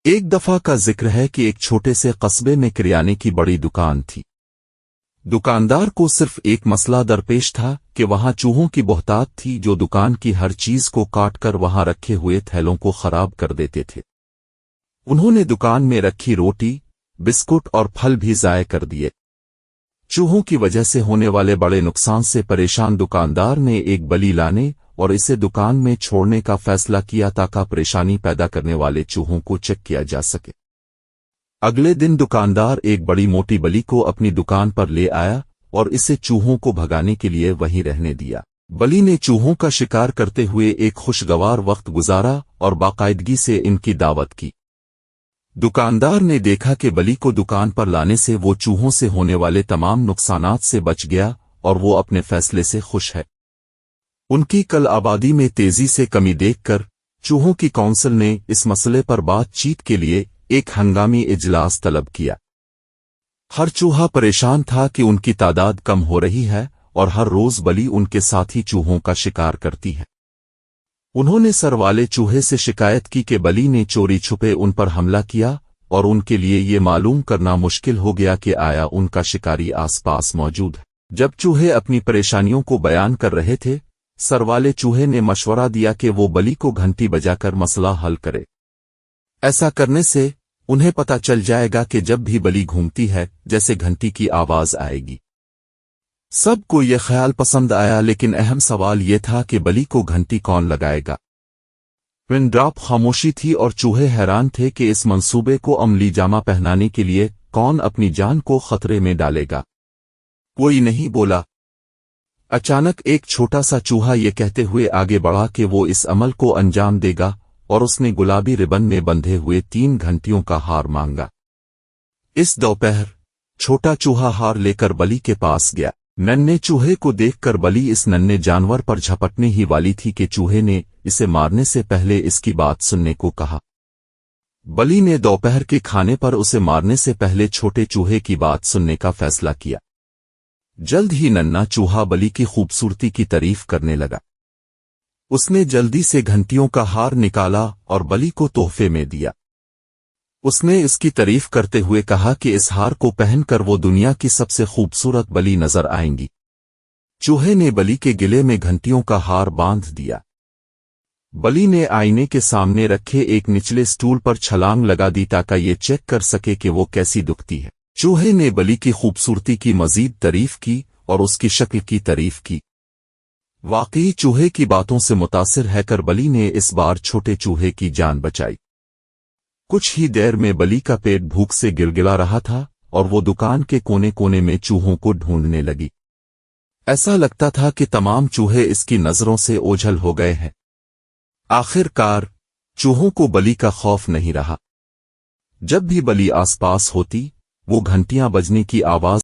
ایک دفعہ کا ذکر ہے کہ ایک چھوٹے سے قصبے میں کریانے کی بڑی دکان تھی۔ دکاندار کو صرف ایک مسئلہ درپیش تھا کہ وہاں چوہوں کی بہتات تھی جو دکان کی ہر چیز کو کاٹ کر وہاں رکھے ہوئے تھیلوں کو خراب کر دیتے تھے۔ انہوں نے دکان میں رکھی روٹی، بسکٹ اور پھل بھی ضائع کر دیے۔ چوہوں کی وجہ سے ہونے والے بڑے نقصان سے پریشان دکاندار نے ایک بلی لانے اور اسے دکان میں چھوڑنے کا فیصلہ کیا تاکہ پریشانی پیدا کرنے والے چوہوں کو چیک کیا جا سکے۔ اگلے دن دکاندار ایک بڑی موٹی بلی کو اپنی دکان پر لے آیا اور اسے چوہوں کو بھگانے کے لیے وہیں رہنے دیا۔ بلی نے چوہوں کا شکار کرتے ہوئے ایک خوشگوار وقت گزارا اور باقاعدگی سے ان کی دعوت کی۔ دکاندار نے دیکھا کہ بلی کو دکان پر لانے سے وہ چوہوں سے ہونے والے تمام نقصانات سے بچ گیا اور وہ اپنے فیصلے سے خوش ہے۔ ان کی کل آبادی میں تیزی سے کمی دیکھ کر چوہوں کی کونسل نے اس مسئلے پر بات چیت کے لیے ایک ہنگامی اجلاس طلب کیا۔ ہر چوہا پریشان تھا کہ ان کی تعداد کم ہو رہی ہے اور ہر روز بلی ان کے ساتھی چوہوں کا شکار کرتی ہے۔ انہوں نے سر والے چوہے سے شکایت کی کہ بلی نے چوری چھپے ان پر حملہ کیا اور ان کے لیے یہ معلوم کرنا مشکل ہو گیا کہ آیا ان کا شکاری آس پاس موجود ہے۔ جب چوہے اپنی پریشانیوں کو بیان کر رہے تھے، سر والے چوہے نے مشورہ دیا کہ وہ بلی کو گھنٹی بجا کر مسئلہ حل کرے۔ ایسا کرنے سے انہیں پتہ چل جائے گا کہ جب بھی بلی گھومتی ہے جیسے گھنٹی کی آواز آئے گی۔ سب کو یہ خیال پسند آیا، لیکن اہم سوال یہ تھا کہ بلی کو گھنٹی کون لگائے گا۔ پن ڈراپ خاموشی تھی اور چوہے حیران تھے کہ اس منصوبے کو عملی جامہ پہنانے کے لیے کون اپنی جان کو خطرے میں ڈالے گا۔ کوئی نہیں بولا۔ اچانک ایک چھوٹا سا چوہا یہ کہتے ہوئے آگے بڑھا کہ وہ اس عمل کو انجام دے گا، اور اس نے گلابی ربن میں بندھے ہوئے 3 گھنٹیوں کا ہار مانگا۔ اس دوپہر چھوٹا چوہا ہار لے کر بلی کے پاس گیا۔ ننھے چوہے کو دیکھ کر بلی اس ننھے جانور پر جھپٹنے ہی والی تھی کہ چوہے نے اسے مارنے سے پہلے اس کی بات سننے کو کہا۔ بلی نے دوپہر کے کھانے پر اسے مارنے سے پہلے چھوٹے چوہے کی بات سننے کا فیصلہ کیا۔ جلد ہی ننھا چوہا بلی کی خوبصورتی کی تعریف کرنے لگا۔ اس نے جلدی سے گھنٹیوں کا ہار نکالا اور بلی کو تحفے میں دیا۔ اس نے اس کی تعریف کرتے ہوئے کہا کہ اس ہار کو پہن کر وہ دنیا کی سب سے خوبصورت بلی نظر آئیں گی۔ چوہے نے بلی کے گلے میں گھنٹیوں کا ہار باندھ دیا۔ بلی نے آئینے کے سامنے رکھے ایک نچلے سٹول پر چھلانگ لگا دی تاکہ یہ چیک کر سکے کہ وہ کیسی دکھتی ہے۔ چوہے نے بلی کی خوبصورتی کی مزید تعریف کی اور اس کی شکل کی تعریف کی۔ واقعی چوہے کی باتوں سے متاثر ہے کر بلی نے اس بار چھوٹے چوہے کی جان بچائی۔ کچھ ہی دیر میں بلی کا پیٹ بھوک سے گلگلا رہا تھا اور وہ دکان کے کونے کونے میں چوہوں کو ڈھونڈنے لگی۔ ایسا لگتا تھا کہ تمام چوہے اس کی نظروں سے اوجھل ہو گئے ہیں۔ آخر کار چوہوں کو بلی کا خوف نہیں رہا۔ جب بھی بلی آس پاس ہوتی، وہ گھنٹیاں بجنے کی آواز